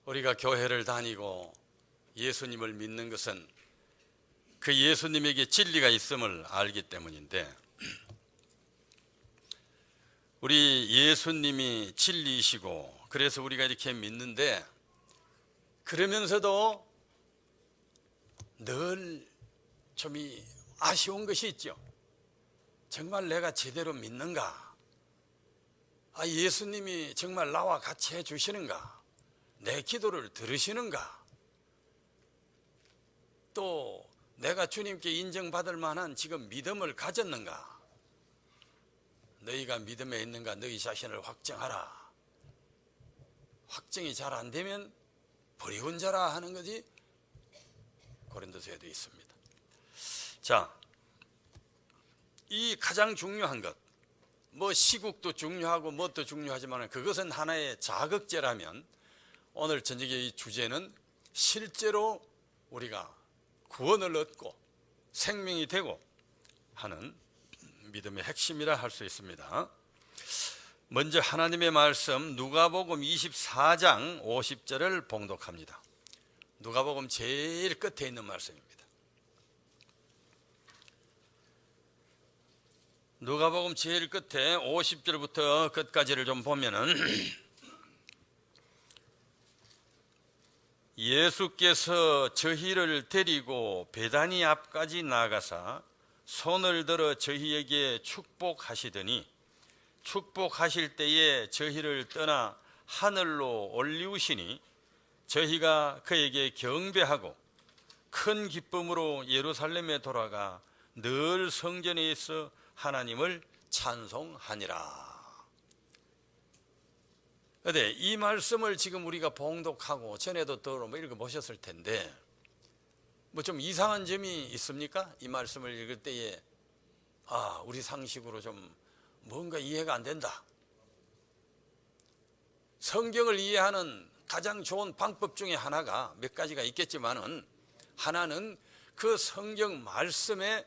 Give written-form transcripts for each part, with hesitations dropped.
우리가 교회를 다니고 예수님을 믿는 것은 그 예수님에게 진리가 있음을 알기 때문인데, 우리 예수님이 진리이시고 그래서 우리가 이렇게 믿는데, 그러면서도 늘 좀 아쉬운 것이 있죠. 정말 내가 제대로 믿는가? 예수님이 정말 나와 같이 해주시는가? 내 기도를 들으시는가? 또 내가 주님께 인정받을 만한 지금 믿음을 가졌는가? 너희가 믿음에 있는가? 너희 자신을 확정하라. 확정이 잘 안 되면 버리고 혼자라 하는 거지. 고린도서에도 있습니다. 자, 이 가장 중요한 것, 뭐 시국도 중요하고 뭣도 중요하지만 그것은 하나의 자극제라면, 오늘 저녁의 이 주제는 실제로 우리가 구원을 얻고 생명이 되고 하는 믿음의 핵심이라 할 수 있습니다. 먼저 하나님의 말씀 누가복음 24장 50절을 봉독합니다. 누가복음 제일 끝에 있는 말씀입니다. 누가복음 제일 끝에 50절부터 끝까지를 좀 보면은 예수께서 저희를 데리고 베다니 앞까지 나가사 손을 들어 저희에게 축복하시더니, 축복하실 때에 저희를 떠나 하늘로 올리우시니 저희가 그에게 경배하고 큰 기쁨으로 예루살렘에 돌아가 늘 성전에 있어 하나님을 찬송하니라. 그런데 이 말씀을 지금 우리가 봉독하고 전에도 또 읽어보셨을 텐데, 뭐 좀 이상한 점이 있습니까? 이 말씀을 읽을 때에 우리 상식으로 좀 뭔가 이해가 안 된다. 성경을 이해하는 가장 좋은 방법 중에 하나가 몇 가지가 있겠지만은, 하나는 그 성경 말씀에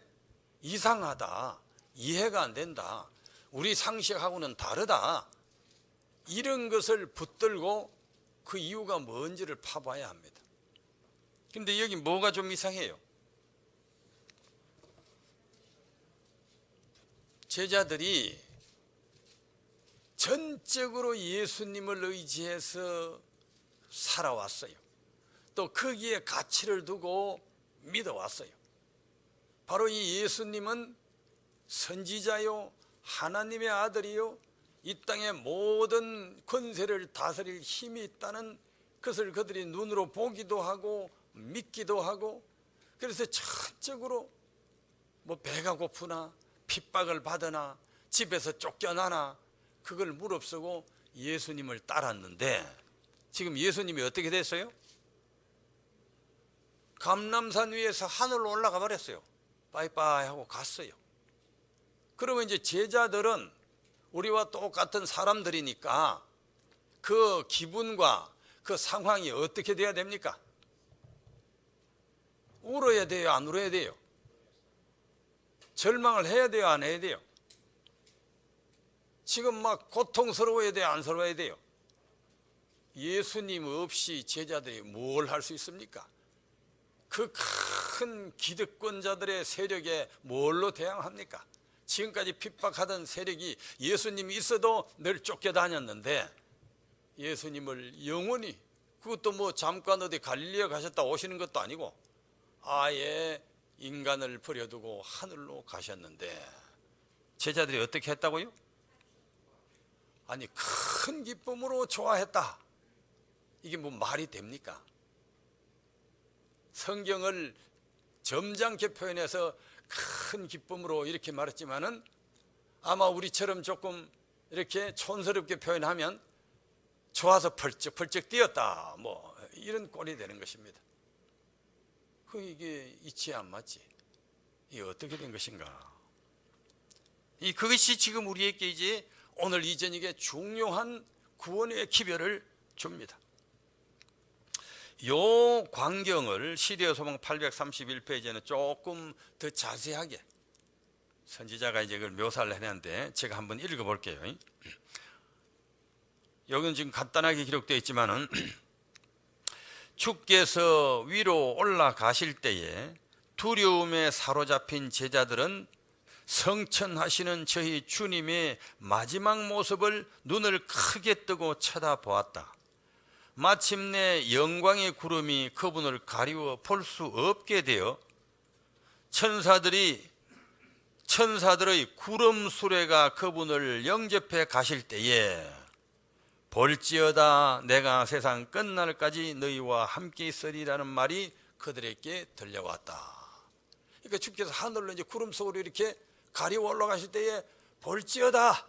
이상하다, 이해가 안 된다, 우리 상식하고는 다르다, 이런 것을 붙들고 그 이유가 뭔지를 파봐야 합니다. 근데 여기 뭐가 좀 이상해요? 제자들이 전적으로 예수님을 의지해서 살아왔어요. 또 거기에 가치를 두고 믿어왔어요. 바로 이 예수님은 선지자요, 하나님의 아들이요, 이 땅의 모든 권세를 다스릴 힘이 있다는 것을 그들이 눈으로 보기도 하고 믿기도 하고, 그래서 전적으로 뭐 배가 고프나 핍박을 받으나 집에서 쫓겨나나 그걸 무릅쓰고 예수님을 따랐는데, 지금 예수님이 어떻게 됐어요? 감람산 위에서 하늘로 올라가 버렸어요. 빠이빠이 하고 갔어요. 그러면 이제 제자들은 우리와 똑같은 사람들이니까 그 기분과 그 상황이 어떻게 돼야 됩니까? 울어야 돼요, 안 울어야 돼요? 절망을 해야 돼요, 안 해야 돼요? 지금 막 고통스러워야 돼요, 안 스러워야 돼요? 예수님 없이 제자들이 뭘 할 수 있습니까? 그 큰 기득권자들의 세력에 뭘로 대항합니까? 지금까지 핍박하던 세력이 예수님이 있어도 늘 쫓겨다녔는데, 예수님을 영원히, 그것도 뭐 잠깐 어디 갈릴리에 가셨다 오시는 것도 아니고 아예 인간을 버려두고 하늘로 가셨는데, 제자들이 어떻게 했다고요? 아니, 큰 기쁨으로 좋아했다. 이게 뭐 말이 됩니까? 성경을 점잖게 표현해서 큰 기쁨으로 이렇게 말했지만은, 아마 우리처럼 조금 이렇게 촌스럽게 표현하면 좋아서 펄쩍펄쩍 뛰었다, 뭐 이런 꼴이 되는 것입니다. 이게 이치에 안 맞지. 이게 어떻게 된 것인가? 그것이 지금 우리에게 이제 오늘 이 저녁에 중요한 구원의 기별을 줍니다. 요 광경을 시리아 소망 831페이지에는 조금 더 자세하게 선지자가 이제 그걸 묘사를 해놨는데, 제가 한번 읽어볼게요. 여기는 지금 간단하게 기록되어 있지만은 주께서 위로 올라가실 때에 두려움에 사로잡힌 제자들은 성천하시는 저희 주님의 마지막 모습을 눈을 크게 뜨고 쳐다보았다. 마침내 영광의 구름이 그분을 가리워 볼 수 없게 되어 천사들의 구름 수레가 그분을 영접해 가실 때에 볼지어다 내가 세상 끝날까지 너희와 함께 있으리라는 말이 그들에게 들려왔다. 그러니까 주께서 하늘로 이제 구름 속으로 이렇게 가리워 올라가실 때에 볼지어다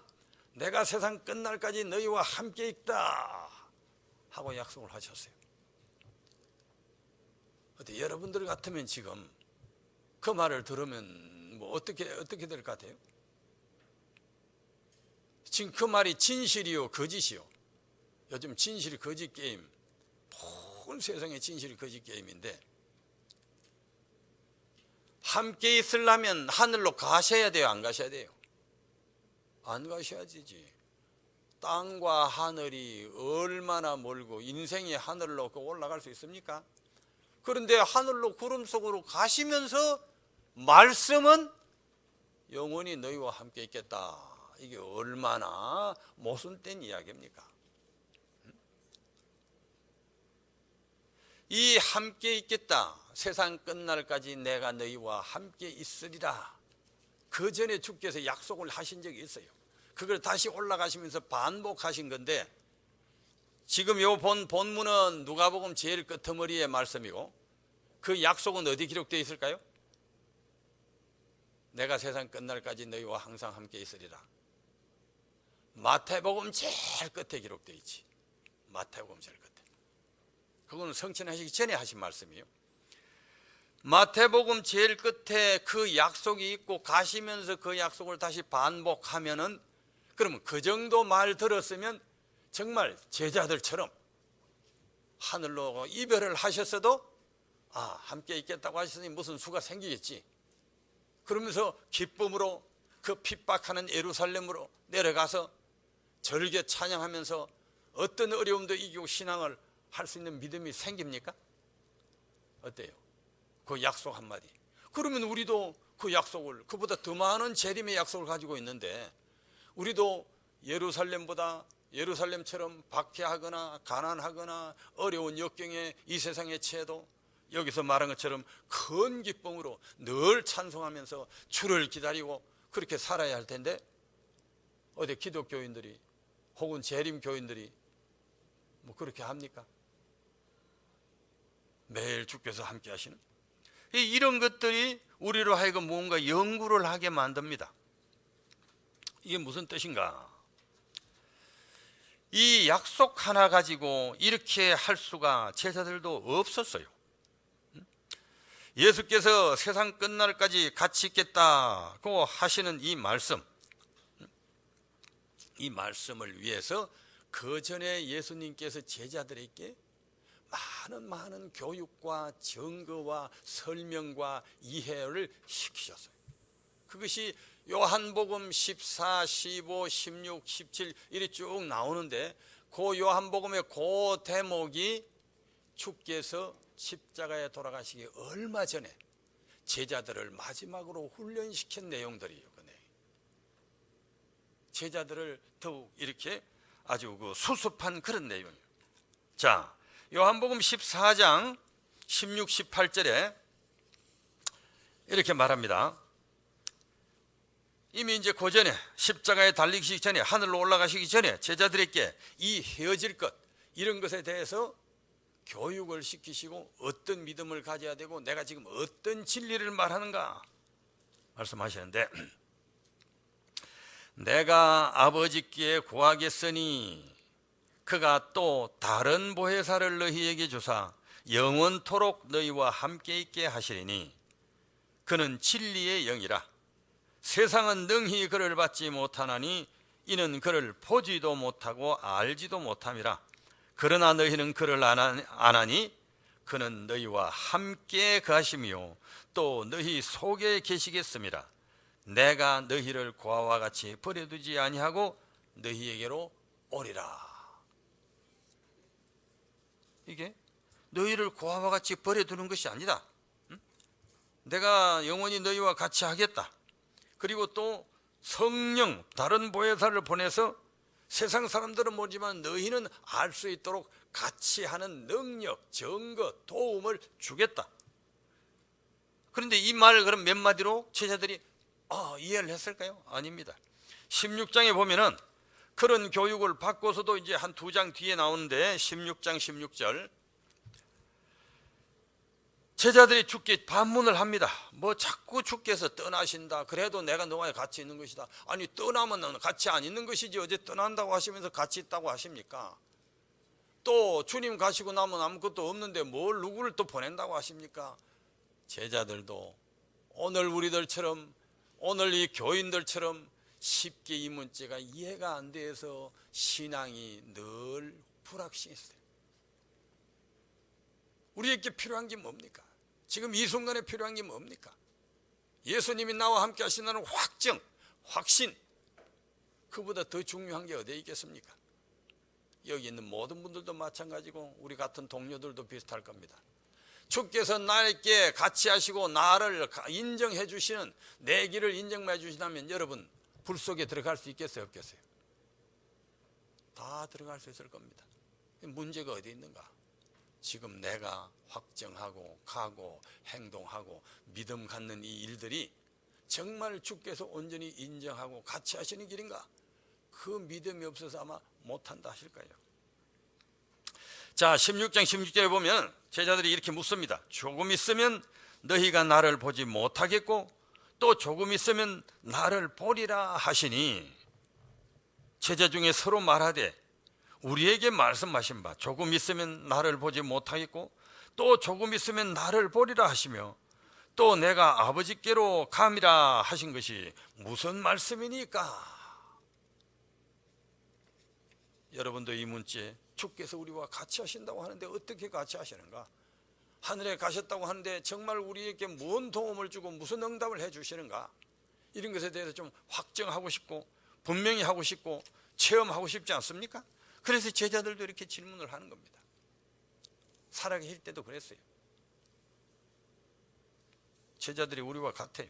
내가 세상 끝날까지 너희와 함께 있다 하고 약속을 하셨어요. 어때 여러분들 같으면 지금 그 말을 들으면 뭐 어떻게 될 것 같아요? 지금 그 말이 진실이요 거짓이요? 요즘 진실 거짓 게임, 온 세상의 진실 거짓 게임인데, 함께 있으려면 하늘로 가셔야 돼요, 안 가셔야 돼요? 안 가셔야 되지. 땅과 하늘이 얼마나 멀고 인생이 하늘로 올라갈 수 있습니까? 그런데 하늘로 구름 속으로 가시면서 말씀은 영원히 너희와 함께 있겠다. 이게 얼마나 모순된 이야기입니까? 이 함께 있겠다, 세상 끝날까지 내가 너희와 함께 있으리라, 그 전에 주께서 약속을 하신 적이 있어요. 그걸 다시 올라가시면서 반복하신 건데, 지금 요 본문은 누가복음 제일 끄트머리의 말씀이고, 그 약속은 어디 기록되어 있을까요? 내가 세상 끝날까지 너희와 항상 함께 있으리라. 마태복음 제일 끝에 기록되어 있지. 마태복음 제일 끝에. 그거는 성천하시기 전에 하신 말씀이에요. 마태복음 제일 끝에 그 약속이 있고 가시면서 그 약속을 다시 반복하면은, 그러면 그 정도 말 들었으면 정말 제자들처럼 하늘로 이별을 하셨어도 함께 있겠다고 하셨으니 무슨 수가 생기겠지. 그러면서 기쁨으로 그 핍박하는 예루살렘으로 내려가서 절개 찬양하면서 어떤 어려움도 이기고 신앙을 할 수 있는 믿음이 생깁니까? 어때요? 그 약속 한마디. 그러면 우리도 그 약속을, 그보다 더 많은 재림의 약속을 가지고 있는데, 우리도 예루살렘처럼 박해하거나 가난하거나 어려운 역경에 이 세상에 처해도 여기서 말한 것처럼 큰 기쁨으로 늘 찬송하면서 주를 기다리고 그렇게 살아야 할 텐데, 어디 기독교인들이 혹은 재림교인들이 뭐 그렇게 합니까? 매일 주께서 함께 하시는 이런 것들이 우리로 하여금 뭔가 연구를 하게 만듭니다. 이게 무슨 뜻인가? 이 약속 하나 가지고 이렇게 할 수가 제자들도 없었어요. 예수께서 세상 끝날까지 같이 있겠다고 하시는 이 말씀을 위해서 그 전에 예수님께서 제자들에게 많은 교육과 증거와 설명과 이해를 시키셨어요. 그것이 요한복음 14, 15, 16, 17 이렇게 쭉 나오는데, 그 요한복음의 그 대목이 주께서 십자가에 돌아가시기 얼마 전에 제자들을 마지막으로 훈련시킨 내용들이에요. 제자들을 더욱 이렇게 아주 수습한 그런 내용이에요. 자, 요한복음 14장 16, 18절에 이렇게 말합니다. 이미 이제 그 전에 십자가에 달리시기 전에, 하늘로 올라가시기 전에 제자들에게 이 헤어질 것, 이런 것에 대해서 교육을 시키시고 어떤 믿음을 가져야 되고 내가 지금 어떤 진리를 말하는가 말씀하시는데, 내가 아버지께 구하겠으니 그가 또 다른 보혜사를 너희에게 주사 영원토록 너희와 함께 있게 하시리니 그는 진리의 영이라. 세상은 능히 그를 받지 못하나니 이는 그를 보지도 못하고 알지도 못함이라. 그러나 너희는 그를 아나니 그는 너희와 함께 가시며 또 너희 속에 계시겠습니다. 내가 너희를 고아와 같이 버려두지 아니하고 너희에게로 오리라. 이게 너희를 고아와 같이 버려두는 것이 아니다. 내가 영원히 너희와 같이 하겠다. 그리고 또 성령 다른 보혜사를 보내서 세상 사람들은 모르지만 너희는 알 수 있도록 같이 하는 능력, 증거, 도움을 주겠다. 그런데 이 말 그럼 몇 마디로 제자들이 이해를 했을까요? 아닙니다. 16장에 보면은 그런 교육을 받고서도 이제 한 2장 뒤에 나오는데 16장 16절 제자들이 주께 반문을 합니다. 뭐 자꾸 주께서 떠나신다. 그래도 내가 너와 같이 있는 것이다. 아니 떠나면 같이 안 있는 것이지 어제 떠난다고 하시면서 같이 있다고 하십니까? 또 주님 가시고 나면 아무것도 없는데 뭘 누구를 또 보낸다고 하십니까? 제자들도 오늘 우리들처럼 오늘 이 교인들처럼 쉽게 이 문제가 이해가 안 돼서 신앙이 늘 불확실했어요. 우리에게 필요한 게 뭡니까? 지금 이 순간에 필요한 게 뭡니까? 예수님이 나와 함께 하신다는 확정, 확신, 그보다 더 중요한 게 어디에 있겠습니까? 여기 있는 모든 분들도 마찬가지고 우리 같은 동료들도 비슷할 겁니다. 주께서 나에게 같이 하시고 나를 인정해 주시는 내 길을 인정해 주시다면 여러분 불 속에 들어갈 수 있겠어요, 없겠어요? 다 들어갈 수 있을 겁니다. 문제가 어디 있는가? 지금 내가 확정하고 가고 행동하고 믿음 갖는 이 일들이 정말 주께서 온전히 인정하고 같이 하시는 길인가? 그 믿음이 없어서 아마 못한다 하실 거예요. 자, 16장 16절에 보면 제자들이 이렇게 묻습니다. 조금 있으면 너희가 나를 보지 못하겠고 또 조금 있으면 나를 보리라 하시니, 제자 중에 서로 말하되 우리에게 말씀하신 바 조금 있으면 나를 보지 못하겠고 또 조금 있으면 나를 보리라 하시며 또 내가 아버지께로 감이라 하신 것이 무슨 말씀이니까? 여러분도 이 문제, 주께서 우리와 같이 하신다고 하는데 어떻게 같이 하시는가? 하늘에 가셨다고 하는데 정말 우리에게 무슨 도움을 주고 무슨 응답을 해 주시는가? 이런 것에 대해서 좀 확정하고 싶고 분명히 하고 싶고 체험하고 싶지 않습니까? 그래서 제자들도 이렇게 질문을 하는 겁니다. 살아계실 때도 그랬어요. 제자들이 우리와 같아요.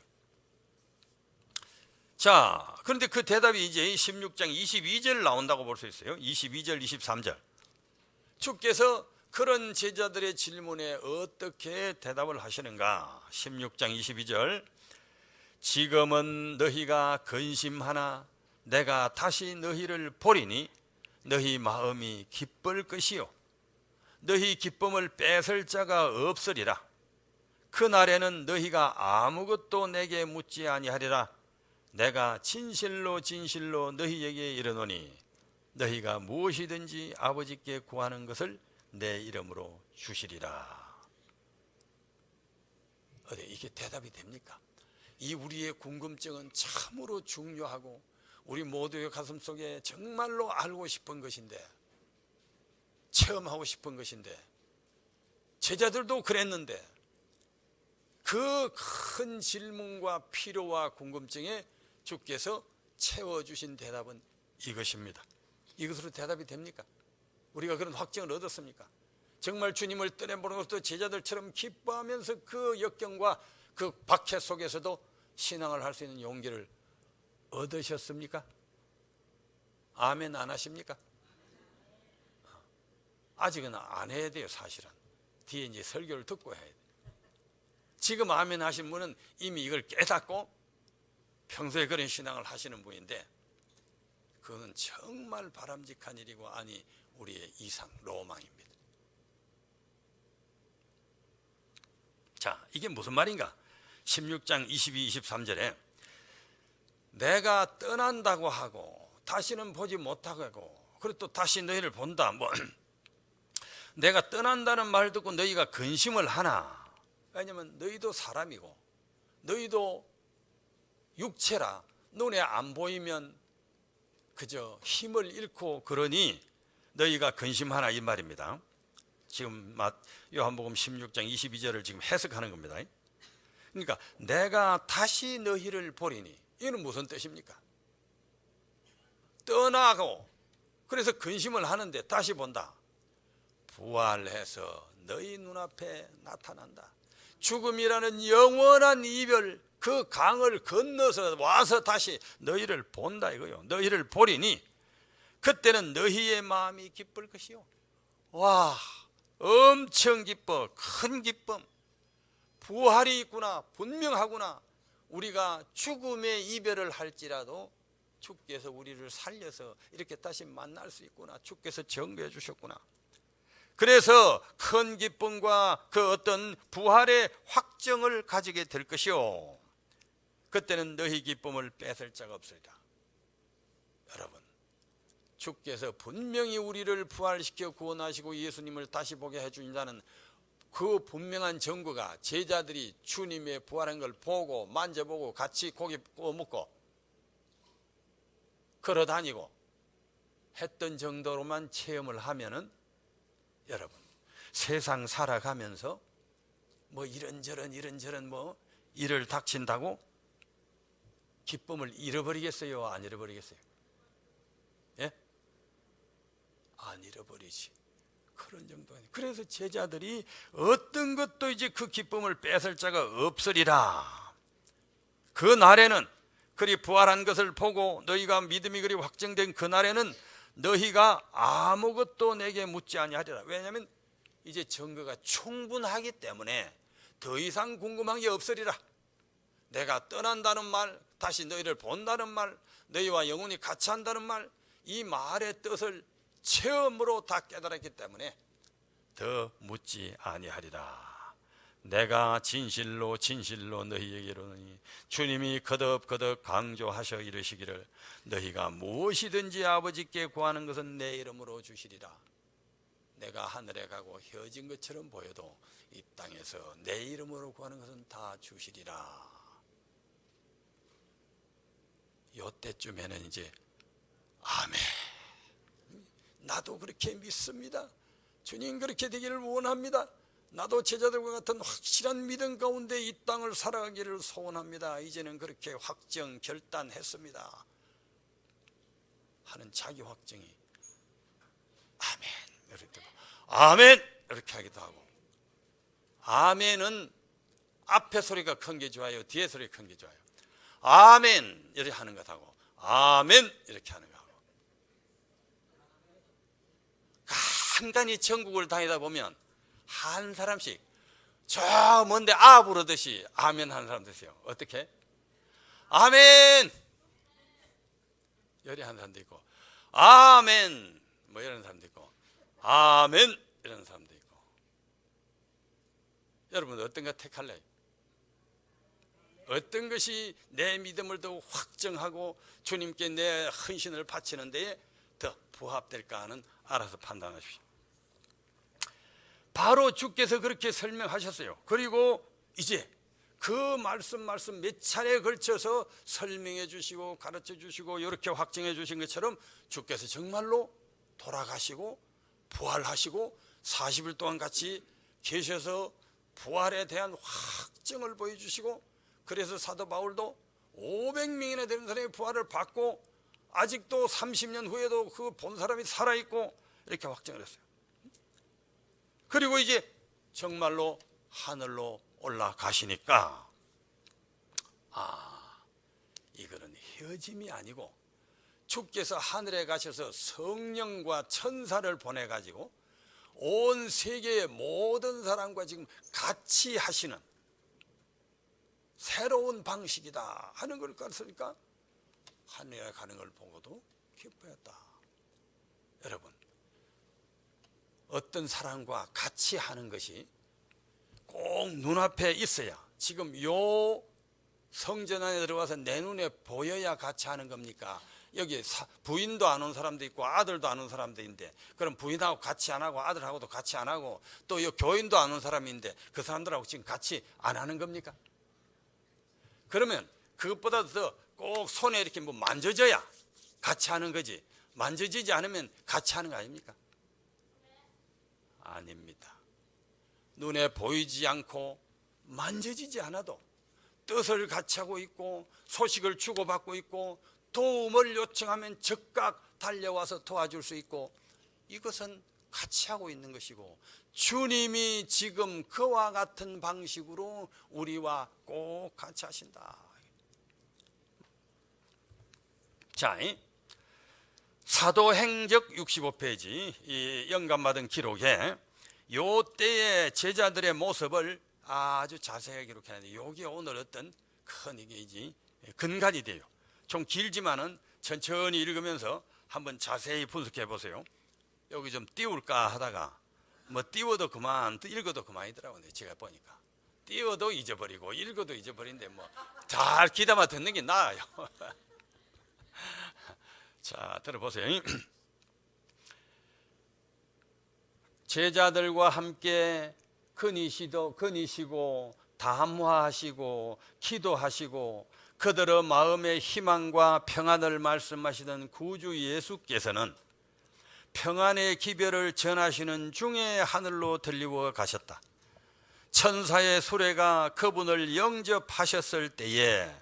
자, 그런데 그 대답이 이제 16장 22절 나온다고 볼 수 있어요. 22절, 23절. 주께서 그런 제자들의 질문에 어떻게 대답을 하시는가? 16장 22절. 지금은 너희가 근심하나 내가 다시 너희를 보리니 너희 마음이 기쁠 것이요 너희 기쁨을 뺏을 자가 없으리라. 그날에는 너희가 아무것도 내게 묻지 아니하리라. 내가 진실로 진실로 너희에게 이르노니 너희가 무엇이든지 아버지께 구하는 것을 내 이름으로 주시리라. 이게 대답이 됩니까? 이 우리의 궁금증은 참으로 중요하고 우리 모두의 가슴 속에 정말로 알고 싶은 것인데, 체험하고 싶은 것인데, 제자들도 그랬는데 그 큰 질문과 필요와 궁금증에 주께서 채워주신 대답은 이것입니다. 이것으로 대답이 됩니까? 우리가 그런 확정을 얻었습니까? 정말 주님을 떠내보는 것도 제자들처럼 기뻐하면서 그 역경과 그 박해 속에서도 신앙을 할 수 있는 용기를 얻으셨습니까? 아멘 안 하십니까? 아직은 안 해야 돼요. 사실은 뒤에 이제 설교를 듣고 해야 돼요. 지금 아멘 하신 분은 이미 이걸 깨닫고 평소에 그런 신앙을 하시는 분인데 그거는 정말 바람직한 일이고 아니 우리의 이상 로망입니다. 자, 이게 무슨 말인가? 16장 22, 23절에 내가 떠난다고 하고 다시는 보지 못하고 하고 그리고 또 다시 너희를 본다. 내가 떠난다는 말 듣고 너희가 근심을 하나? 왜냐하면 너희도 사람이고 너희도 육체라 눈에 안 보이면 그저 힘을 잃고 그러니 너희가 근심하나 이 말입니다. 지금 요한복음 16장 22절을 지금 해석하는 겁니다. 그러니까 내가 다시 너희를 보리니 이는 무슨 뜻입니까? 떠나고 그래서 근심을 하는데 다시 본다. 부활해서 너희 눈앞에 나타난다. 죽음이라는 영원한 이별, 그 강을 건너서 와서 다시 너희를 본다 이거요. 너희를 보리니 그때는 너희의 마음이 기쁠 것이요. 와, 엄청 기뻐. 큰 기쁨. 부활이 있구나. 분명하구나. 우리가 죽음의 이별을 할지라도 주께서 우리를 살려서 이렇게 다시 만날 수 있구나. 주께서 증거해 주셨구나. 그래서 큰 기쁨과 그 어떤 부활의 확정을 가지게 될 것이요. 그때는 너희 기쁨을 뺏을 자가 없으리라. 여러분, 주께서 분명히 우리를 부활시켜 구원하시고 예수님을 다시 보게 해주신다는 그 분명한 증거가 제자들이 주님의 부활한 걸 보고 만져보고 같이 고기 구워 먹고 걸어다니고 했던 정도로만 체험을 하면은 여러분, 세상 살아가면서 뭐 이런저런 뭐 일을 닥친다고 기쁨을 잃어버리겠어요? 안 잃어버리겠어요? 예? 안 잃어버리지. 그런 정도. 그래서 제자들이 어떤 것도 이제 그 기쁨을 뺏을 자가 없으리라. 그 날에는 그리 부활한 것을 보고 너희가 믿음이 그리 확정된 그 날에는 너희가 아무것도 내게 묻지 아니하리라. 왜냐하면 이제 증거가 충분하기 때문에 더 이상 궁금한 게 없으리라. 내가 떠난다는 말, 다시 너희를 본다는 말, 너희와 영원히 같이 한다는 말, 이 말의 뜻을 체험으로 다 깨달았기 때문에 더 묻지 아니하리라. 내가 진실로 너희에게 이르노니 주님이 거듭 강조하셔 이르시기를 너희가 무엇이든지 아버지께 구하는 것은 내 이름으로 주시리라. 내가 하늘에 가고 헤어진 것처럼 보여도 이 땅에서 내 이름으로 구하는 것은 다 주시리라. 요때쯤에는 이제 아멘, 나도 그렇게 믿습니다. 주님 그렇게 되기를 원합니다. 나도 제자들과 같은 확실한 믿음 가운데 이 땅을 살아가기를 소원합니다. 이제는 그렇게 확정 결단했습니다 하는 자기 확정이 아멘 이렇게 아멘 이렇게 하기도 하고, 아멘은 앞에 소리가 큰 게 좋아요, 뒤에 소리가 큰 게 좋아요? 아멘 이렇게 하는 것하고 아멘 이렇게 하는 것하고. 간간히 전국을 다니다 보면 한 사람씩 저 먼데 아 부르듯이 아멘 하는 사람도 있어요. 어떻게? 아멘 이렇게 하는 사람도 있고, 아멘 뭐 이런 사람도 있고, 아멘 이런 사람도 있고. 여러분 어떤 거 택할래요? 어떤 것이 내 믿음을 더 확정하고 주님께 내 헌신을 바치는 데에 더 부합될까 하는 알아서 판단하십시오. 바로 주께서 그렇게 설명하셨어요. 그리고 이제 그 말씀 몇 차례에 걸쳐서 설명해 주시고 가르쳐 주시고 이렇게 확정해 주신 것처럼 주께서 정말로 돌아가시고 부활하시고 40일 동안 같이 계셔서 부활에 대한 확정을 보여주시고, 그래서 사도 바울도 500명이나 되는 사람이 부활을 받고 아직도 30년 후에도 그 본 사람이 살아있고 이렇게 확정을 했어요. 그리고 이제 정말로 하늘로 올라가시니까 이거는 헤어짐이 아니고 주께서 하늘에 가셔서 성령과 천사를 보내가지고 온 세계의 모든 사람과 지금 같이 하시는 새로운 방식이다 하는 걸 갔으니까 하늘에 가는 걸 보고도 기뻐했다. 여러분, 어떤 사람과 같이 하는 것이 꼭 눈앞에 있어야, 지금 요 성전 안에 들어와서 내 눈에 보여야 같이 하는 겁니까? 여기 부인도 안 온 사람도 있고 아들도 안 온 사람도 있는데, 그럼 부인하고 같이 안 하고 아들하고도 같이 안 하고 또 요 교인도 안 온 사람인데 그 사람들하고 지금 같이 안 하는 겁니까? 그러면 그것보다 더 꼭 손에 이렇게 뭐 만져져야 같이 하는 거지, 만져지지 않으면 같이 하는 거 아닙니까? 아닙니다. 눈에 보이지 않고 만져지지 않아도 뜻을 같이 하고 있고 소식을 주고받고 있고 도움을 요청하면 즉각 달려와서 도와줄 수 있고, 이것은 같이 하고 있는 것이고, 주님이 지금 그와 같은 방식으로 우리와 꼭 같이 하신다. 자, 사도행적 65페이지 이 영감받은 기록에 요 때의 제자들의 모습을 아주 자세하게 기록해놨는데, 여기 오늘 어떤 큰 이게 근간이 돼요. 좀 길지만은 천천히 읽으면서 한번 자세히 분석해 보세요. 여기 좀 띄울까 하다가 뭐 띄워도 그만, 읽어도 그만이더라고요. 제가 보니까 띄워도 잊어버리고 읽어도 잊어버린데 뭐 잘 귀담아 듣는 게 나아요. 자, 들어보세요. 제자들과 함께 거니시고 담화하시고 기도하시고 그들의 마음의 희망과 평안을 말씀하시던 구주 예수께서는 평안의 기별을 전하시는 중에 하늘로 들리워 가셨다. 천사의 수레가 그분을 영접하셨을 때에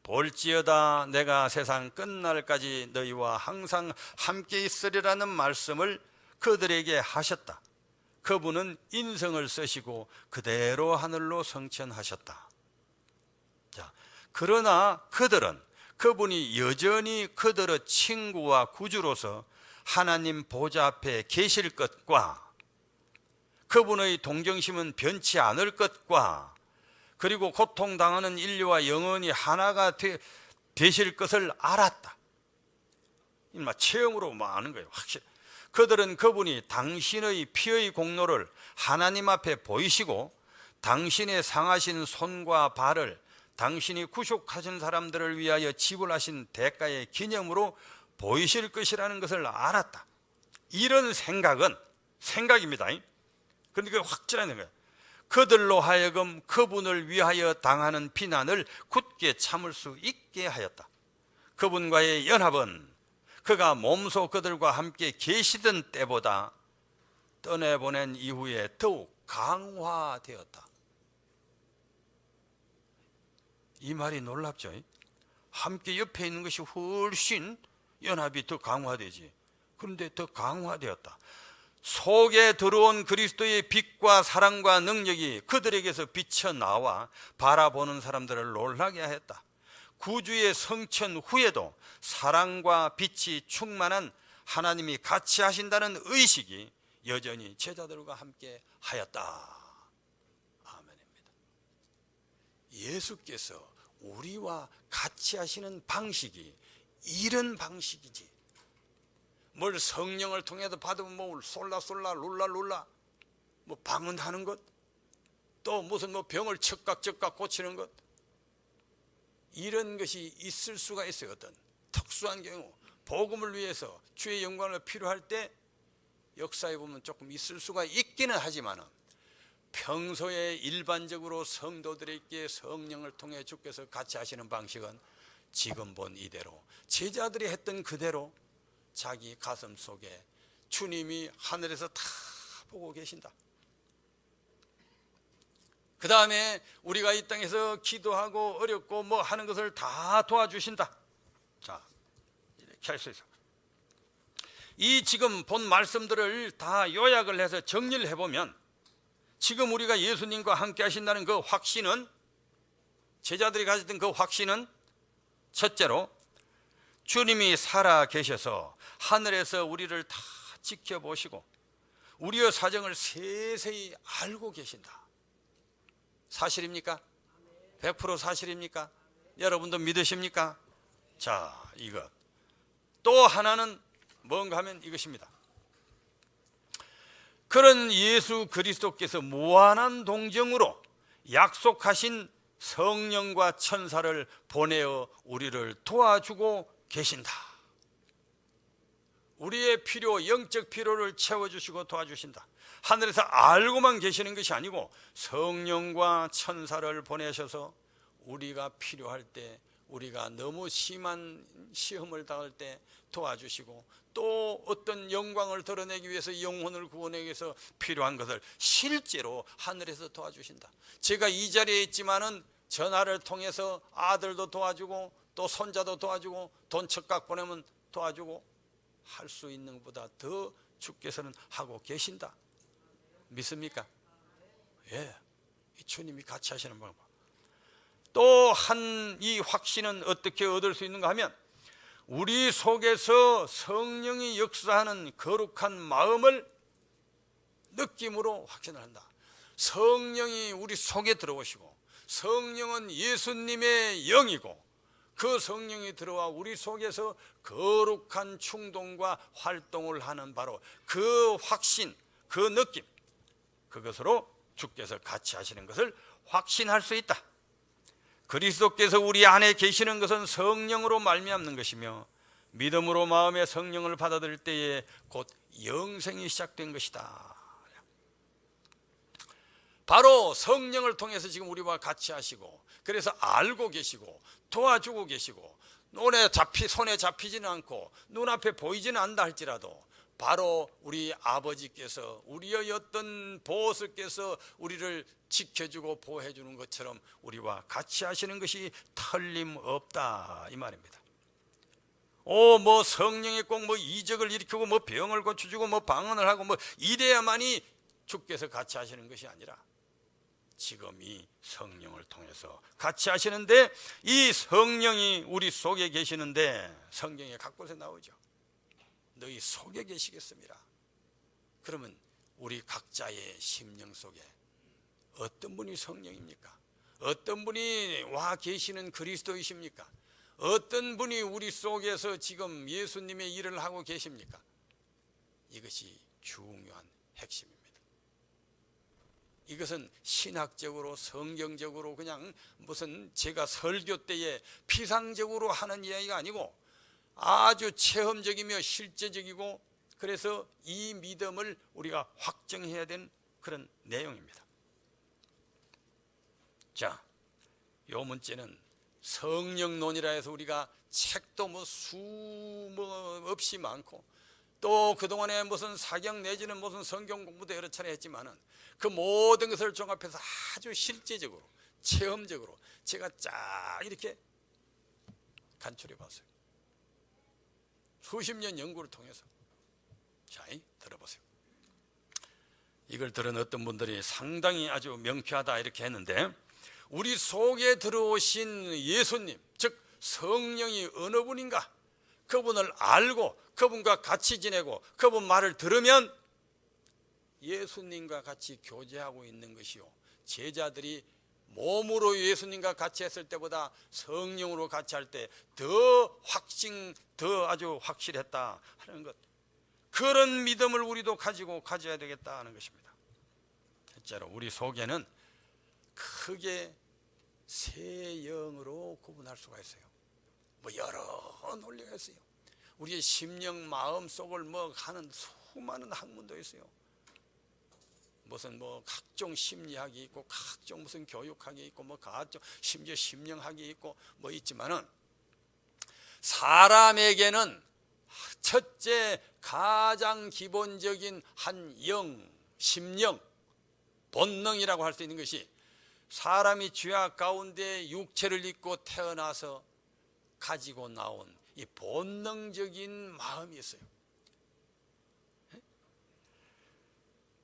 볼지어다 내가 세상 끝날까지 너희와 항상 함께 있으리라는 말씀을 그들에게 하셨다. 그분은 인성을 쓰시고 그대로 하늘로 승천하셨다. 자, 그러나 그들은 그분이 여전히 그들의 친구와 구주로서 하나님 보좌 앞에 계실 것과 그분의 동정심은 변치 않을 것과 그리고 고통당하는 인류와 영원히 하나가 되실 것을 알았다. 체험으로 아는 거예요. 확실히. 그들은 그분이 당신의 피의 공로를 하나님 앞에 보이시고 당신의 상하신 손과 발을 당신이 구속하신 사람들을 위하여 지불하신 대가의 기념으로 보이실 것이라는 것을 알았다. 이런 생각입니다. 그런데 그게 확실한 거예요. 그들로 하여금 그분을 위하여 당하는 비난을 굳게 참을 수 있게 하였다. 그분과의 연합은 그가 몸소 그들과 함께 계시던 때보다 떠내보낸 이후에 더욱 강화되었다. 이 말이 놀랍죠? 함께 옆에 있는 것이 훨씬 연합이 더 강화되지. 그런데 더 강화되었다. 속에 들어온 그리스도의 빛과 사랑과 능력이 그들에게서 비쳐나와 바라보는 사람들을 놀라게 하였다. 구주의 성천 후에도 사랑과 빛이 충만한 하나님이 같이 하신다는 의식이 여전히 제자들과 함께 하였다. 아멘입니다. 예수께서 우리와 같이 하시는 방식이 이런 방식이지, 뭘 성령을 통해서 받으면 뭐 솔라 룰라 뭐 방언하는 것, 또 무슨 뭐 병을 척각 고치는 것, 이런 것이 있을 수가 있어요. 어떤 특수한 경우 복음을 위해서 주의 영광을 필요할 때 역사에 보면 조금 있을 수가 있기는 하지만 평소에 일반적으로 성도들에게 성령을 통해 주께서 같이 하시는 방식은 지금 본 이대로 제자들이 했던 그대로 자기 가슴 속에 주님이 하늘에서 다 보고 계신다. 그 다음에 우리가 이 땅에서 기도하고 어렵고 뭐 하는 것을 다 도와주신다. 자, 이렇게 할 수 있어. 이 지금 본 말씀들을 다 요약을 해서 정리를 해보면 지금 우리가 예수님과 함께 하신다는 그 확신은, 제자들이 가졌던 그 확신은 첫째로 주님이 살아 계셔서 하늘에서 우리를 다 지켜보시고 우리의 사정을 세세히 알고 계신다. 사실입니까? 100% 사실입니까? 여러분도 믿으십니까? 자, 이것. 또 하나는 뭔가 하면 이것입니다. 그런 예수 그리스도께서 무한한 동정으로 약속하신 성령과 천사를 보내어 우리를 도와주고 계신다. 우리의 필요, 영적 필요를 채워주시고 도와주신다. 하늘에서 알고만 계시는 것이 아니고 성령과 천사를 보내셔서 우리가 필요할 때, 우리가 너무 심한 시험을 당할 때 도와주시고, 또 어떤 영광을 드러내기 위해서, 영혼을 구원하기 위해서 필요한 것을 실제로 하늘에서 도와주신다. 제가 이 자리에 있지만은 전화를 통해서 아들도 도와주고 또 손자도 도와주고 돈 척각 보내면 도와주고 할 수 있는 것보다 더 주께서는 하고 계신다. 믿습니까? 예, 이 주님이 같이 하시는 방법. 또 한 이 확신은 어떻게 얻을 수 있는가 하면 우리 속에서 성령이 역사하는 거룩한 마음을 느낌으로 확신을 한다. 성령이 우리 속에 들어오시고 성령은 예수님의 영이고 그 성령이 들어와 우리 속에서 거룩한 충동과 활동을 하는 바로 그 확신, 그 느낌, 그것으로 주께서 같이 하시는 것을 확신할 수 있다. 그리스도께서 우리 안에 계시는 것은 성령으로 말미암는 것이며 믿음으로 마음의 성령을 받아들일 때에 곧 영생이 시작된 것이다. 바로 성령을 통해서 지금 우리와 같이 하시고 그래서 알고 계시고 도와주고 계시고 손에 잡히지는 않고 눈앞에 보이지는 않다 할지라도 바로 우리 아버지께서 우리의 어떤 보호스께서 우리를 지켜주고 보호해주는 것처럼 우리와 같이 하시는 것이 틀림없다 이 말입니다. 뭐 성령이 꼭 뭐 이적을 일으키고 뭐 병을 고쳐주고 뭐 방언을 하고 뭐 이래야만이 주께서 같이 하시는 것이 아니라 지금 이 성령을 통해서 같이 하시는데 이 성령이 우리 속에 계시는데 성경에 각 곳에 나오죠. 너희 속에 계시겠습니다. 그러면 우리 각자의 심령 속에 어떤 분이 성령입니까? 어떤 분이 와 계시는 그리스도이십니까? 어떤 분이 우리 속에서 지금 예수님의 일을 하고 계십니까? 이것이 중요한 핵심입니다. 이것은 신학적으로 성경적으로 그냥 무슨 제가 설교 때에 피상적으로 하는 이야기가 아니고 아주 체험적이며 실제적이고 그래서 이 믿음을 우리가 확정해야 되는 그런 내용입니다. 자, 요 문제는 성령론이라 해서 우리가 책도 뭐 없이 많고 또 그동안에 무슨 사경 내지는 무슨 성경 공부도 여러 차례 했지만은 그 모든 것을 종합해서 아주 실제적으로 체험적으로 제가 쫙 이렇게 간추려 봤어요. 수십 년 연구를 통해서. 자, 들어보세요. 이걸 들은 어떤 분들이 상당히 아주 명쾌하다 이렇게 했는데 우리 속에 들어오신 예수님 즉 성령이 어느 분인가 그분을 알고 그분과 같이 지내고 그분 말을 들으면 예수님과 같이 교제하고 있는 것이요 제자들이 몸으로 예수님과 같이 했을 때보다 성령으로 같이 할 때 더 아주 확실했다 하는 것, 그런 믿음을 우리도 가져야 되겠다 하는 것입니다. 실제로 우리 속에는 크게 세 영으로 구분할 수가 있어요. 뭐 여러 논리가 있어요. 우리의 심령 마음 속을 뭐 하는 수많은 학문도 있어요. 무슨 뭐 각종 심리학이 있고 각종 무슨 교육학이 있고 뭐 각종 심지어 심령학이 있고 뭐 있지만은 사람에게는 첫째 가장 기본적인 한 영, 심령, 본능이라고 할 수 있는 것이 사람이 죄악 가운데 육체를 입고 태어나서 가지고 나온 이 본능적인 마음이 있어요.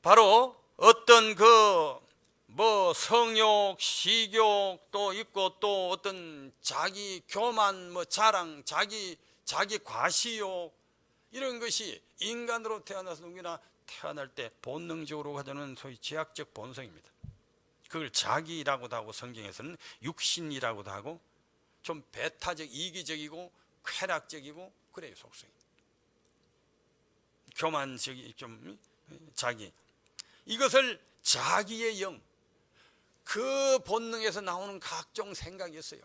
바로 어떤 뭐 성욕, 식욕도 있고 또 어떤 자기 교만, 뭐 자랑, 자기 과시욕 이런 것이 인간으로 태어나서 누구나 태어날 때 본능적으로 가져오는 소위 죄악적 본성입니다. 그걸 자기라고도 하고 성경에서는 육신이라고도 하고 좀 배타적, 이기적이고 쾌락적이고 그래요 속성이. 교만적이 좀 자기. 이것을 자기의 영, 그 본능에서 나오는 각종 생각이 있어요.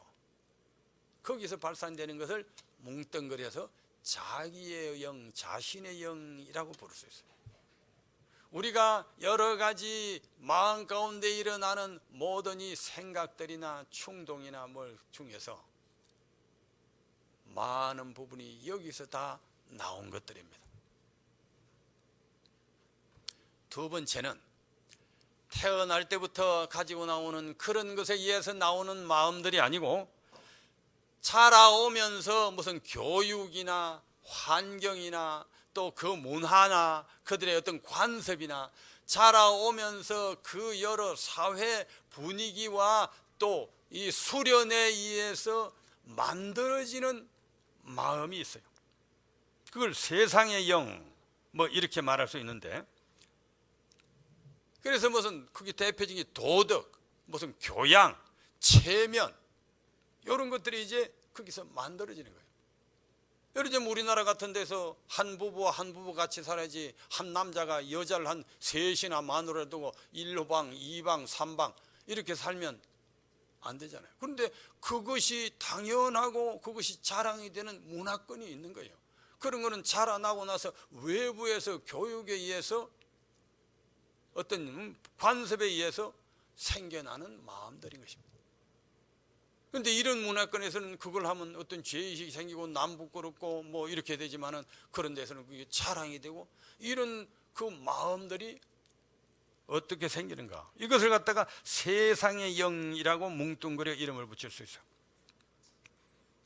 거기서 발산되는 것을 뭉뚱그려서 자기의 영, 자신의 영이라고 부를 수 있어요. 우리가 여러 가지 마음 가운데 일어나는 모든 이 생각들이나 충동이나 뭘 중에서 많은 부분이 여기서 다 나온 것들입니다. 두 번째는 태어날 때부터 가지고 나오는 그런 것에 의해서 나오는 마음들이 아니고 자라오면서 무슨 교육이나 환경이나 또 그 문화나 그들의 어떤 관습이나 자라오면서 그 여러 사회 분위기와 또 이 수련에 의해서 만들어지는 마음이 있어요. 그걸 세상의 영 뭐 이렇게 말할 수 있는데, 그래서 무슨 그게 대표적인 도덕, 무슨 교양, 체면 이런 것들이 이제 거기서 만들어지는 거예요. 예를 들면 우리나라 같은 데서 한 부부와 한 부부 같이 살아야지, 한 남자가 여자를 한 셋이나 마누라를 두고 1방, 2방, 3방 이렇게 살면 안 되잖아요. 그런데 그것이 당연하고 그것이 자랑이 되는 문화권이 있는 거예요. 그런 거는 자라나고 나서 외부에서 교육에 의해서 어떤 관습에 의해서 생겨나는 마음들인 것입니다. 그런데 이런 문화권에서는 그걸 하면 어떤 죄의식이 생기고 남 부끄럽고 뭐 이렇게 되지만은, 그런 데서는 그게 자랑이 되고, 이런 그 마음들이 어떻게 생기는가, 이것을 갖다가 세상의 영이라고 뭉뚱그려 이름을 붙일 수 있어요.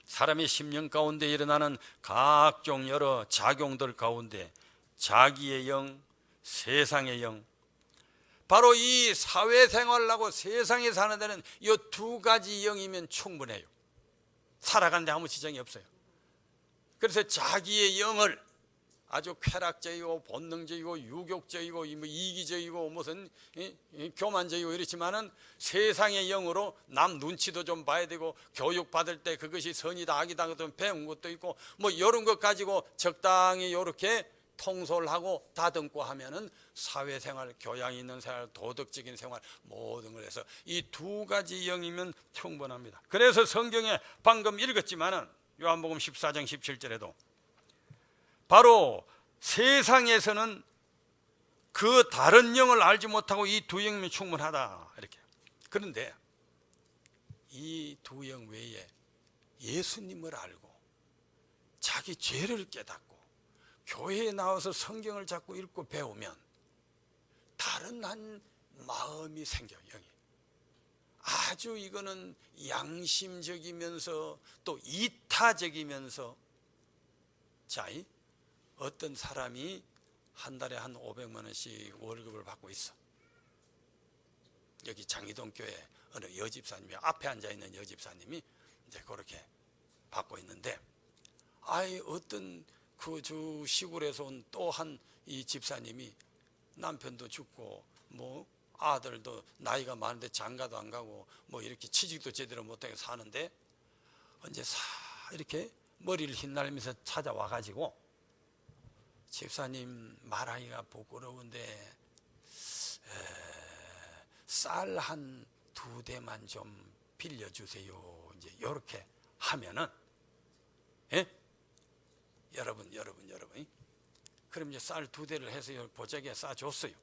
사람의 심령 가운데 일어나는 각종 여러 작용들 가운데 자기의 영, 세상의 영, 바로 이 사회생활하고 세상에 사는 데는 이 두 가지 영이면 충분해요. 살아가는데 아무 지장이 없어요. 그래서 자기의 영을 아주 쾌락적이고 본능적이고 유격적이고 뭐 이기적이고 무슨 교만적이고 이렇지만은, 세상의 영으로 남 눈치도 좀 봐야 되고, 교육받을 때 그것이 선이다 악이다 좀 배운 것도 있고, 뭐 이런 것 가지고 적당히 이렇게 통솔을 하고 다듬고 하면은 사회생활, 교양 있는 생활, 도덕적인 생활 모든 걸 해서 이 두 가지 영이면 충분합니다. 그래서 성경에 방금 읽었지만은 요한복음 14장 17절에도 바로 세상에서는 그 다른 영을 알지 못하고 이 두 영이면 충분하다 이렇게. 그런데 이 두 영 외에 예수님을 알고 자기 죄를 깨닫고 교회에 나와서 성경을 자꾸 읽고 배우면 다른 한 마음이 생겨요. 영이 아주, 이거는 양심적이면서 또 이타적이면서, 자, 어떤 사람이 한 달에 한 500만 원씩 월급을 받고 있어. 여기 장희동 교회 어느 여집사님이, 앞에 앉아있는 여집사님이 이제 그렇게 받고 있는데, 어떤 그 시골에서 온 또 한 이 집사님이 남편도 죽고 뭐 아들도 나이가 많은데 장가도 안 가고 뭐 이렇게 취직도 제대로 못하게 사는데, 언제 이렇게 머리를 휘날리면서 찾아와 가지고, 집사님 말하기가 부끄러운데 쌀 한 2대만 좀 빌려주세요, 이제 이렇게 하면은, 여러분 그럼 이제 쌀 2대를 해서 보자기에 싸줬어요.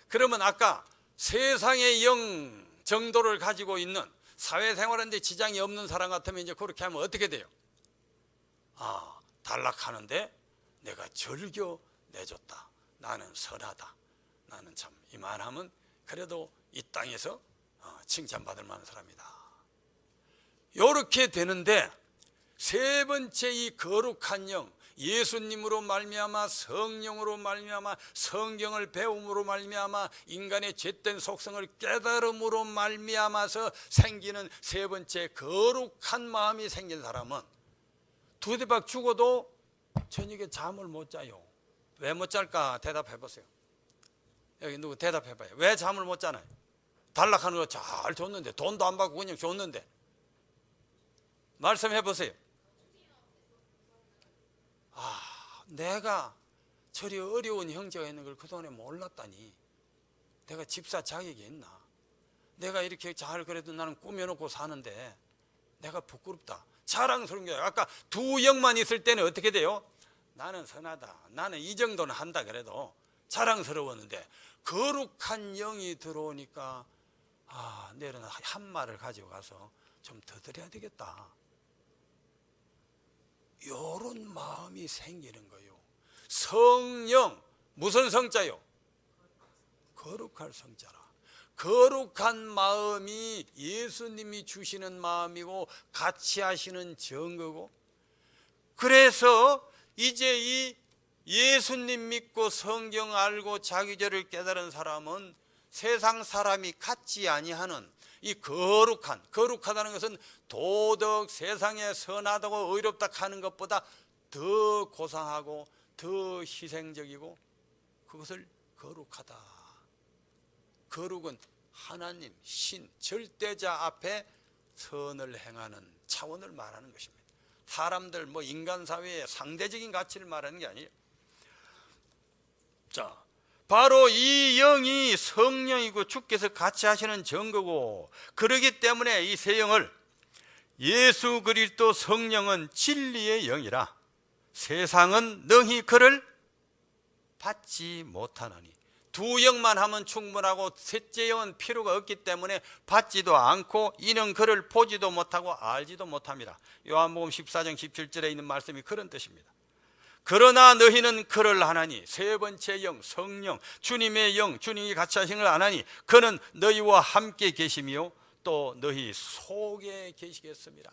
그러면 아까 세상의 영 정도를 가지고 있는, 사회생활하는데 지장이 없는 사람 같으면 이제 그렇게 하면 어떻게 돼요? 단락하는데 내가 절교 내줬다, 나는 선하다, 나는 참 이만하면 그래도 이 땅에서 칭찬받을 만한 사람이다, 이렇게 되는데, 세 번째 이 거룩한 영, 예수님으로 말미암아, 성령으로 말미암아, 성경을 배움으로 말미암아, 인간의 죄된 속성을 깨달음으로 말미암아서 생기는 세 번째 거룩한 마음이 생긴 사람은 2대박 죽어도 저녁에 잠을 못 자요. 왜 못 잘까? 대답해 보세요. 여기 누구 대답해 봐요. 왜 잠을 못 자나요? 단락하는 거 잘 줬는데, 돈도 안 받고 그냥 줬는데. 말씀해 보세요. 내가 저리 어려운 형제가 있는 걸 그동안에 몰랐다니, 내가 집사 자격이 있나? 내가 이렇게 잘 그래도 나는 꾸며놓고 사는데 내가 부끄럽다, 자랑스러운 게, 아까 두 영만 있을 때는 어떻게 돼요? 나는 선하다, 나는 이 정도는 한다, 그래도 자랑스러웠는데, 거룩한 영이 들어오니까 내일은 한 말을 가지고 가서 좀 더 드려야 되겠다, 이런 마음이 생기는 거예요. 성령, 무슨 성자요? 거룩할 성자라. 거룩한 마음이 예수님이 주시는 마음이고 같이 하시는 증거고, 그래서 이제 이 예수님 믿고 성경 알고 자기 죄를 깨달은 사람은 세상 사람이 갖지 아니하는 이 거룩하다는 것은 도덕, 세상에 선하다고 의롭다 하는 것보다 더 고상하고 더 희생적이고, 그것을 거룩하다. 거룩은 하나님, 신, 절대자 앞에 선을 행하는 차원을 말하는 것입니다. 사람들, 인간 사회의 상대적인 가치를 말하는 게 아니에요. 자, 바로 이 영이 성령이고 주께서 같이 하시는 증거고, 그러기 때문에 이 세 영을 예수 그리스도 성령은 진리의 영이라 세상은 능히 그를 받지 못하느니, 두 영만 하면 충분하고 셋째 영은 필요가 없기 때문에 받지도 않고 이는 그를 보지도 못하고 알지도 못합니다. 요한복음 14장 17절에 있는 말씀이 그런 뜻입니다. 그러나 너희는 그를 아나니, 세 번째 영 성령, 주님의 영, 주님이 같이 하신 걸 아나니 그는 너희와 함께 계시며 또 너희 속에 계시겠습니다.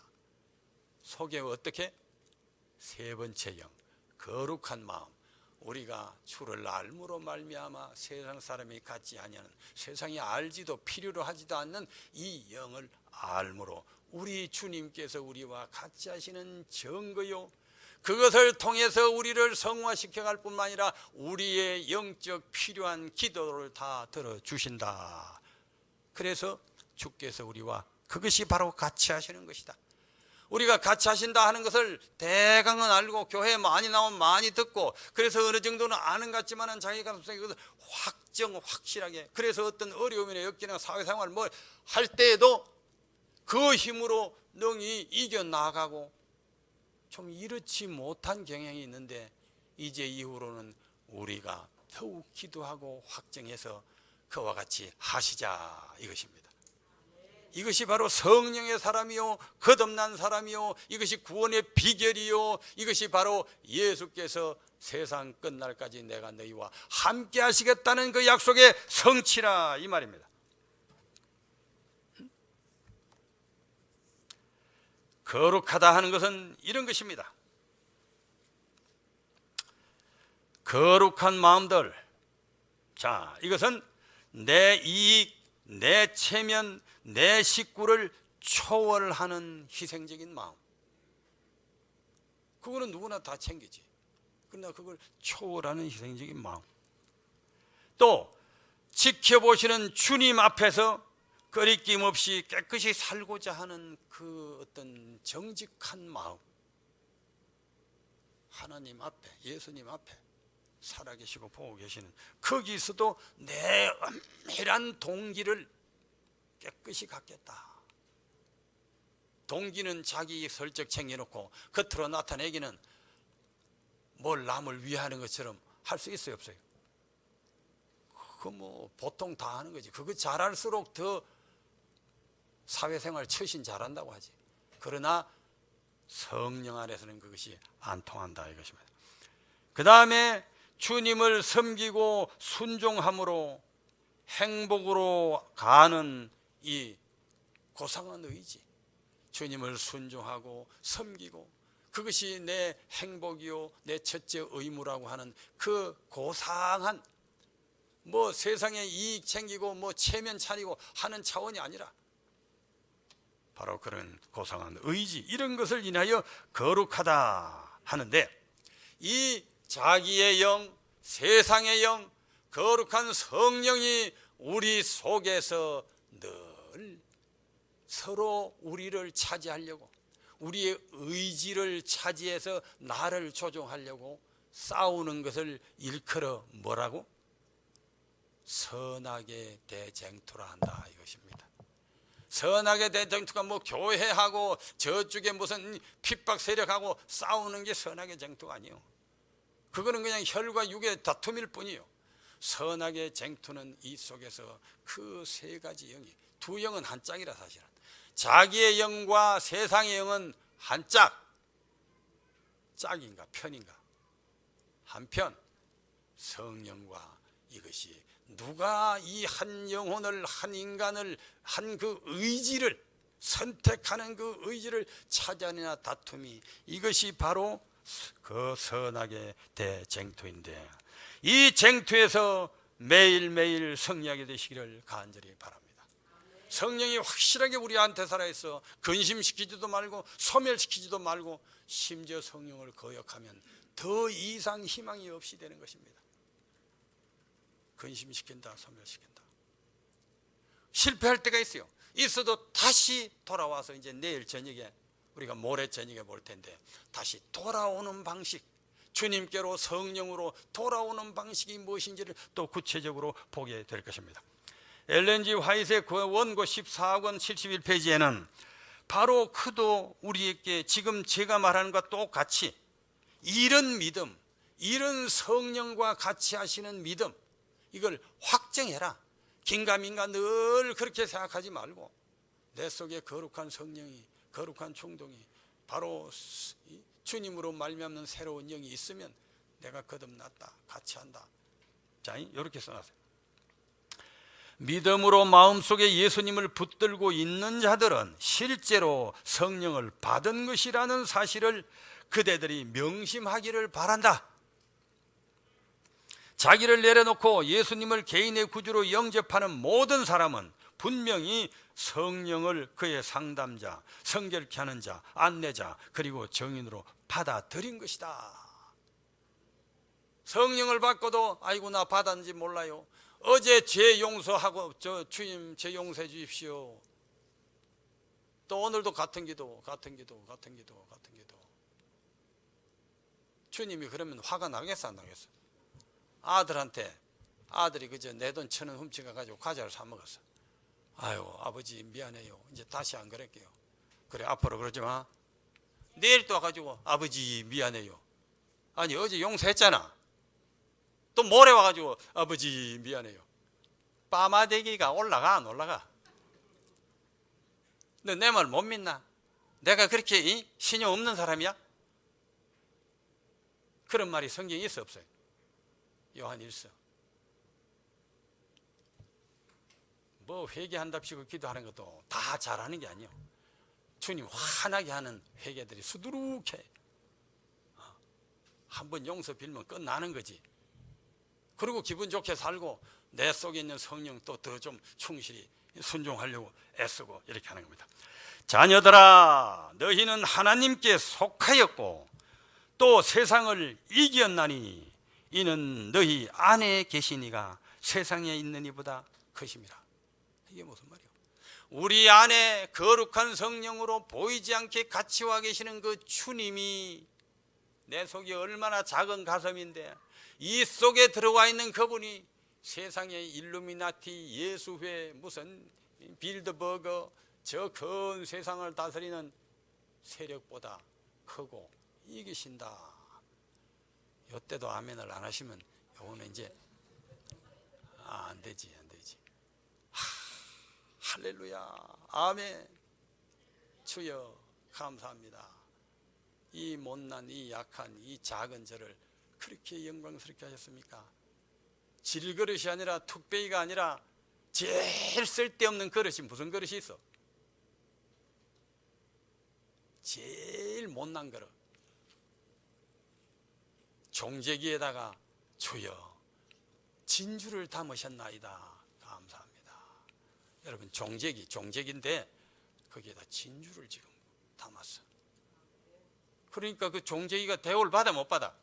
속에 어떻게? 세 번째 영, 거룩한 마음. 우리가 주를 알므로 말미암아 세상 사람이 갖지 아니하는, 세상이 알지도 필요로 하지도 않는 이 영을 알므로 우리 주님께서 우리와 같이 하시는 증거요, 그것을 통해서 우리를 성화시켜 갈 뿐만 아니라 우리의 영적 필요한 기도를 다 들어주신다. 그래서 주께서 우리와 그것이 바로 같이 하시는 것이다. 우리가 같이 하신다 하는 것을 대강은 알고 교회에 많이 나오면 많이 듣고, 그래서 어느 정도는 아는 것 같지만은 자기 가슴속에 그것을 확실하게, 그래서 어떤 어려움이나 역기나 사회생활 할 때에도 그 힘으로 능히 이겨나가고, 좀 이렇지 못한 경향이 있는데 이제 이후로는 우리가 더욱 기도하고 확정해서 그와 같이 하시자, 이것입니다. 이것이 바로 성령의 사람이요, 거듭난 사람이요, 이것이 구원의 비결이요, 이것이 바로 예수께서 세상 끝날까지 내가 너희와 함께 하시겠다는 그 약속의 성취라, 이 말입니다. 거룩하다 하는 것은 이런 것입니다. 거룩한 마음들. 자, 이것은 내 이익, 내 체면, 내 식구를 초월하는 희생적인 마음. 그거는 누구나 다 챙기지. 그러나 그걸 초월하는 희생적인 마음. 또 지켜보시는 주님 앞에서 거리낌 없이 깨끗이 살고자 하는 그 어떤 정직한 마음. 하나님 앞에, 예수님 앞에 살아계시고 보고 계시는, 거기서도 내 엄밀한 동기를 깨끗이 갖겠다. 동기는 자기 설적 챙겨놓고 겉으로 나타내기는 뭘 남을 위하는 것처럼 할 수 있어요, 없어요? 그거 보통 다 하는 거지. 그거 잘할수록 더 사회생활 처신 잘한다고 하지. 그러나 성령 안에서는 그것이 안 통한다, 이것입니다. 그 다음에 주님을 섬기고 순종함으로 행복으로 가는 이 고상한 의지, 주님을 순종하고 섬기고 그것이 내 행복이요, 내 첫째 의무라고 하는 그 고상한, 세상에 이익 챙기고 체면 차리고 하는 차원이 아니라 바로 그런 고상한 의지, 이런 것을 인하여 거룩하다 하는데, 이 자기의 영, 세상의 영, 거룩한 성령이 우리 속에서 늘 서로 우리를 차지하려고, 우리의 의지를 차지해서 나를 조종하려고 싸우는 것을 일컬어 뭐라고? 선악의 대쟁투라 한다, 이것입니다. 선악의 대쟁투가 교회하고 저쪽에 무슨 핍박 세력하고 싸우는 게 선악의 쟁투가 아니에요. 그거는 그냥 혈과 육의 다툼일 뿐이에요. 선악의 쟁투는 이 속에서 그 세 가지 영이, 두 영은 한 짝이라 사실은. 자기의 영과 세상의 영은 한 짝, 짝인가 편인가? 한편 성령과 이것이 누가 이 한 영혼을, 한 인간을, 한 그 의지를 선택하는 그 의지를 차지하느냐 다툼이, 이것이 바로 그 선악의 대쟁투인데, 이 쟁투에서 매일매일 승리하게 되시기를 간절히 바랍니다. 성령이 확실하게 우리한테 살아있어 근심시키지도 말고 소멸시키지도 말고, 심지어 성령을 거역하면 더 이상 희망이 없이 되는 것입니다. 근심시킨다, 소멸시킨다. 실패할 때가 있어요. 있어도 다시 돌아와서 이제 내일 저녁에, 우리가 모레 저녁에 볼 텐데, 다시 돌아오는 방식, 주님께로 성령으로 돌아오는 방식이 무엇인지를 또 구체적으로 보게 될 것입니다. 엘렌 G 화이트의 원고 14권 71페이지에는 바로 그도 우리에게 지금 제가 말하는 것과 똑같이 이런 믿음, 이런 성령과 같이 하시는 믿음, 이걸 확정해라. 긴가민가 늘 그렇게 생각하지 말고, 내 속에 거룩한 성령이, 거룩한 충동이, 바로 주님으로 말미암는 새로운 영이 있으면 내가 거듭났다, 같이 한다. 자, 이렇게 써놨어요. 믿음으로 마음속에 예수님을 붙들고 있는 자들은 실제로 성령을 받은 것이라는 사실을 그대들이 명심하기를 바란다. 자기를 내려놓고 예수님을 개인의 구주로 영접하는 모든 사람은 분명히 성령을 그의 상담자, 성결케 하는 자, 안내자, 그리고 정인으로 받아들인 것이다. 성령을 받고도 아이고 나 받았는지 몰라요. 어제 죄 용서하고 주님 죄 용서해 주십시오. 또 오늘도 같은 기도. 주님이 그러면 화가 나겠어, 안 나겠어? 아들이 그저 내 돈 1,000원 훔쳐가 가지고 과자를 사 먹었어. 아유 아버지 미안해요. 이제 다시 안 그럴게요. 그래 앞으로 그러지 마. 내일 또 와가지고 아버지 미안해요. 아니 어제 용서했잖아. 또 모레 와가지고 아버지 미안해요. 빠마대기가 올라가 안 올라가? 너 내 말 못 믿나? 내가 그렇게 신용 없는 사람이야? 그런 말이 성경에 있어 없어요? 요한 1서. 뭐 회개한답시고 기도하는 것도 다 잘하는 게 아니에요. 주님 화나게 하는 회개들이 수두룩해. 한번 용서 빌면 끝나는 거지. 그리고 기분 좋게 살고 내 속에 있는 성령 또 더 좀 충실히 순종하려고 애쓰고 이렇게 하는 겁니다. 자녀들아, 너희는 하나님께 속하였고 또 세상을 이겼나니 이는 너희 안에 계시니가 세상에 있는 이보다 크심이라. 이게 무슨 말이에요? 우리 안에 거룩한 성령으로 보이지 않게 같이 와 계시는 그 주님이, 내 속이 얼마나 작은 가슴인데 이 속에 들어와 있는 그분이 세상의 일루미나티, 예수회, 무슨 빌드버거, 저 큰 세상을 다스리는 세력보다 크고 이기신다. 이때도 아멘을 안 하시면 요거는 이제 안 되지. 할렐루야, 아멘. 주여 감사합니다. 이 못난, 이 약한, 이 작은 저를 그렇게 영광스럽게 하셨습니까? 질그릇이 아니라 툭배기가 아니라 제일 쓸데없는 그릇이 무슨 그릇이 있어? 제일 못난 그릇. 종재기에다가 주여 진주를 담으셨나이다. 감사합니다. 여러분 종재기인데 거기에다 진주를 지금 담았어. 그러니까 그 종재기가 대우를 받아 못 받아?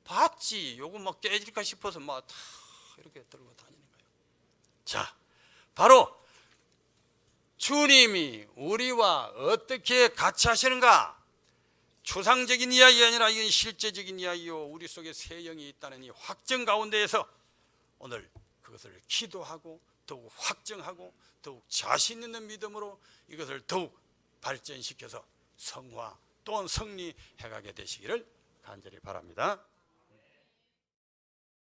받지. 요거 막 깨질까 싶어서 막 다 이렇게 들고 다니는 거예요. 자, 바로 주님이 우리와 어떻게 같이 하시는가? 추상적인 이야기가 아니라 이건 실제적인 이야기요. 우리 속에 새 영이 있다는 이 확정 가운데에서 오늘 그것을 기도하고 더욱 확정하고 더욱 자신 있는 믿음으로 이것을 더욱 발전시켜서 성화 또한 승리해가게 되시기를 간절히 바랍니다.